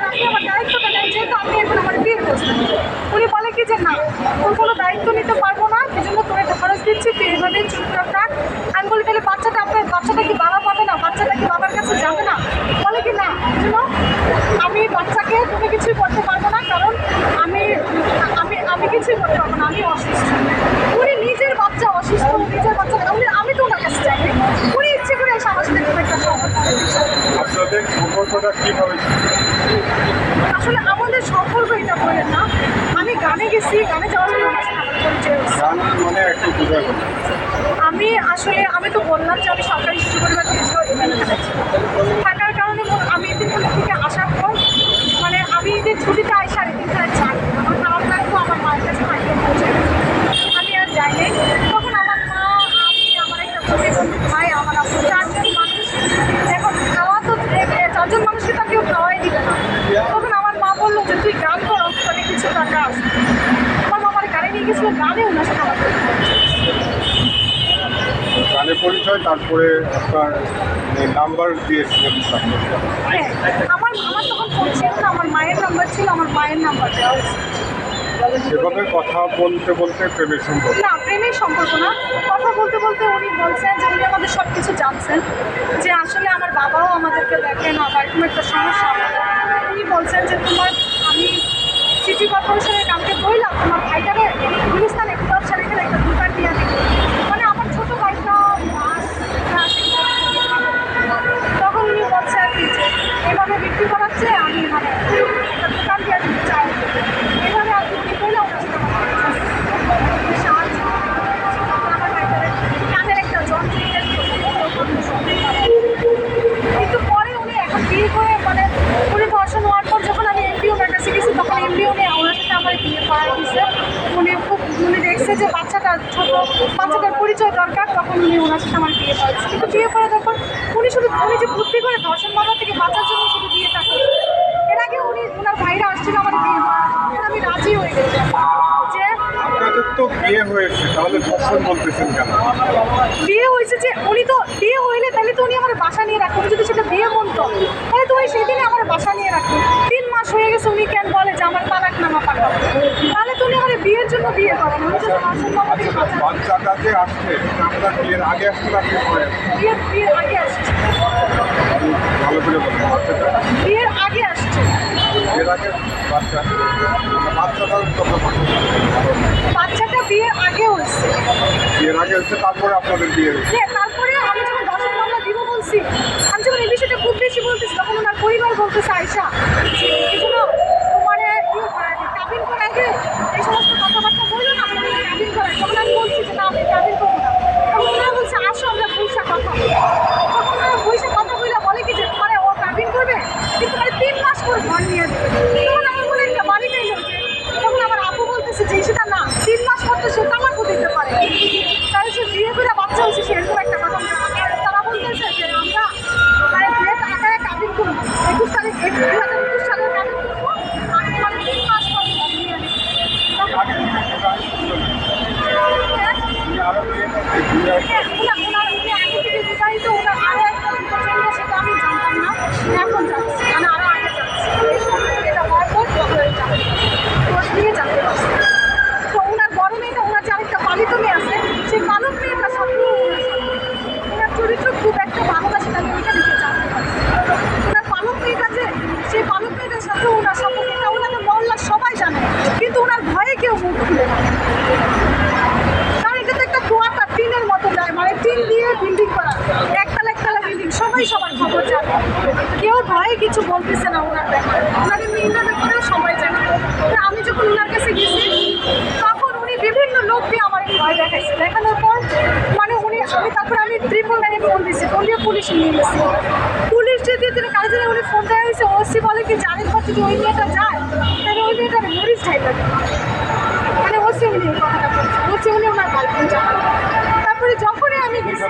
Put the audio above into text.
আপনি আমার দায়িত্বটা নেন, যেহেতু আপনি এখন আমার বিয়ের প্রস্তাব। উনি বলে কি যে না, তোর কোনো দায়িত্ব নিতে পারবো না, এই জন্য তোর একটা খরচ দিচ্ছি, তুই এভাবে চুপচাপ থাক। আমি বলি তাহলে বাচ্চাটা কি বাবা পাবে না, বাচ্চাটা কি বাবার কাছে যাবে না? বলে কি না, এই জন্য আমি বাচ্চাকে তুমি কিছুই করতে পারবো না, কারণ আমি আমি আমি কিছুই করতে পারবো না, আমি অসুস্থ। উনি নিজের বাচ্চা অসুস্থ, নিজের বাচ্চা আমি তো ওনার কাছে যাইনি, উনি ইচ্ছে করে এসে আমার সাথে খুব একটা আপনাদের সম্পর্কটা কিভাবে ছিল? আসলে আমাদের সম্পর্ক এটা বলে না, আমি গানে গেছি, গানে যাওয়ার জন্য আমার সাথে আমার পরিচয় হয়েছে। গান মানে একটু বোঝা গেল। আমি তো বললাম যে আমি সরকারি শিশু পরিবার থেকে থাকার কারণে আমি এদিন থেকে আসার পর মানে আমি এদের ছুটিতে আই সাড়ে 3টায় যাই, আমার খারাপ লাগতো, আমার মায়ের কাছে থাকিয়ে পৌঁছে আমি আর যাইনি। তখন আমার মা, আমি, আমার একটা প্রতিবন্ধী ভাই, আমার আপু, 4জন মানুষ। এখন খাওয়া তো 4জন মানুষকে তো কেউ খাওয়াই দিবে না। তখন আমার মা বললো যে তুই গান কর, তোকে কিছু টাকা আসবে। আমার মা আমার গাড়ি নিয়ে গেছিলো, গানে ওনার সাথে আমার গানে পরিচয়, তারপরে আপনার নাম্বার দিয়েছিলেন। হ্যাঁ, আমার তখন ফোন ছিল না, আমার মায়ের নাম্বার ছিল, আমার মায়ের নাম্বার দেওয়া হয়েছে। সেভাবে কথা বলতে বলতে প্রেমের সম্পর্ক। না, প্রেমের সম্পর্ক না, কথা বলতে বলতে উনি বলছেন যে উনি আমাদের সব কিছু জানছেন, যে আসলে আমার বাবাও আমাদেরকে দেখেন, আমার এরকম একটা সমস্যা। উনি বলছেন যে আমি সিটি কর্পোরেশনের কামকে বললাম তোমার ভাইটারে গুলিস্তানে ব্যবসা রেখে একটা দোকান দিয়ে দিই, মানে আমার ছোটো ভাইটা তখন উনি বলছে আর কি যে এভাবে বিক্রি করাচ্ছে, আমি মানে একটা দোকান দিয়ে দিতে চাই, এভাবে আর কি উনি বললাম সাহায্য আমার ভাইটারে কানের একটা যন্ত্র কিন্তু পরে উনি এখন বিয়ে করে মানে উনি ধর্ষণ হওয়ার পর যখন আমি এমপিওর কাছে গেছি, তখন এমপিও নিয়ে ওনার সাথে আমার বিয়ে করা দিয়েছে। উনি দেখছে যে বাচ্চাটার বাচ্চাটার পরিচয় দরকার, তখন উনি ওনার সাথে আমার বিয়ে করেছে। কিন্তু বিয়ে করার পর উনি যে বুদ্ধি করে ধর্ষণ মামলা থেকে বাঁচার জন্য শুধু বিয়েটা করে। এর আগে ওনার ভাইরা আসছিল আমার বিয়ে করার, আমি রাজি হয়ে গেছি যে আপনাদের তো বিয়ে হয়েছে, তাহলে ধর্ষণ বলতেছেন কেন? বিয়ে হয়েছে যে উনি তো বিয়ে হইলে তাহলে তো উনি আমার বাসা নিয়ে রাখতো, যদি সেটা বিয়ে বলতো তাহলে তো উনি সেই দিনে আমার বাসা নিয়ে রাখতো। 3 মাস হয়ে গেছে, উনি কেন বলে যে আমার তালাকনামা পাঠাবো, তাহলে তো উনি আমার বিয়ের জন্য বিয়ে করেন। উনি যদি ধর্ষণ মামলা থেকে বাঁচান, বাচ্চাটা যে আসছে আপনার বিয়ের আগে আসছে না বিয়ে পরে? বিয়ের আগে আসছে, ভালো করে বলেন। বাচ্চাটা বিয়ের আগে আসছে, বিয়ের আগে বাচ্চাটা কত মাস? বাচ্চাটা বিয়ের আগে হয়েছে। বিয়ের আগে হচ্ছে, তারপরে আপনাদের বিয়ে হয়েছে। হ্যাঁ, তারপরে আমি যখন ধর্ষণ মামলা দিব বলছি, আমি যখন এই বিষয়টা খুব বেশি বলতেছি, তখন ওনার পরিবার বলতেছে আয়সা যে এগুলো তোমার কাবিন করায় যে এই সমস্ত কথাবার্তা বললো না, কাবিন করায়। তখন আমি বলছি যে না, আমি কাবিন করবো না। তখন ওনারা বলছে আসো আমরা পয়সা কথা বলি। তখন ওনারা পয়সা কথা বলে বলে কি যে মানে ও কাবিন করবে, কিন্তু মানে 3 মাস পর ঘর নিয়ে দেবে। তখন আমার বলে একটা বাড়ি নেই যে, তখন আমার আপু বলতেছে যে সেটা না, 3 মাস পর তো সে তামাকও দিতে পারে, তাহলে সে বিয়ে করে বাচ্চা হচ্ছে, সে এরকম একটা কথা বলে। আর তারা বলতেছে যে আমরা মানে বিয়ে টাকায় কাবিন করবো, 21 তারিখ 2021 সালের কাবিন করবো, আমি মানে 3 মাস পর ঘর নিয়ে নেবো। উনি আগে থেকে বিবাহিত, ওনার আরও একটা বিবাহ সেটা আমি জানতাম না, এখন জানছি, মানে আরও আগে জানছি। এটা হওয়ার পর খোঁজ নিয়ে জানতে পারছি। তো ওনার বড় মেয়েটা, ওনার যে আরেকটা পালিত মেয়ে আছে, সেই পালক মেয়েটার সাথেও ওনার চরিত্র খুব একটা ভালো না, সেটা আমি ওইটা দেখে জানতে পারছি। ওনার পালক মেয়েটা যে, সেই পালক মেয়েটার সাথেও ওনার সম্পর্কটা ওনাদের মহল্লার সবাই জানে, কিন্তু ওনার ভয়ে কেউ মুখ খুলে না। কারণ এটা তো একটা কোয়ার্টার, টিনের মতো যায়, মানে টিন দিয়ে বিল্ডিং করা, একতলা বিল্ডিং, সবাই সবার খবর জানে, কেউ ভয়ে কিছু বলতেছে না ওনার ব্যাপারে, ওনাদের মেয়েটার ব্যাপারেও সবাই জানে। আমি যখন ওনার কাছে গেছি, তখন উনি বিভিন্ন লোক দিয়ে আমার ভয় দেখাইছে, দেখানোর পর মানে আমি 999 ফোন দিয়েছি, ফোন দিয়ে পুলিশ নিয়ে গেছি। পুলিশ দিয়ে কাজে জানে উনি ফোন দেওয়া হয়েছে, ওসি বলে কি জানেন পর যদি ওই মেয়েটা যায় তাহলে ওই মেয়েটার মরিচ ঢাইটা মানে ওসি উনি এই কথাটা বলছে উনি ওনার গার্লফ্রেন্ড জানেন। তারপরে যখনই আমি গেছি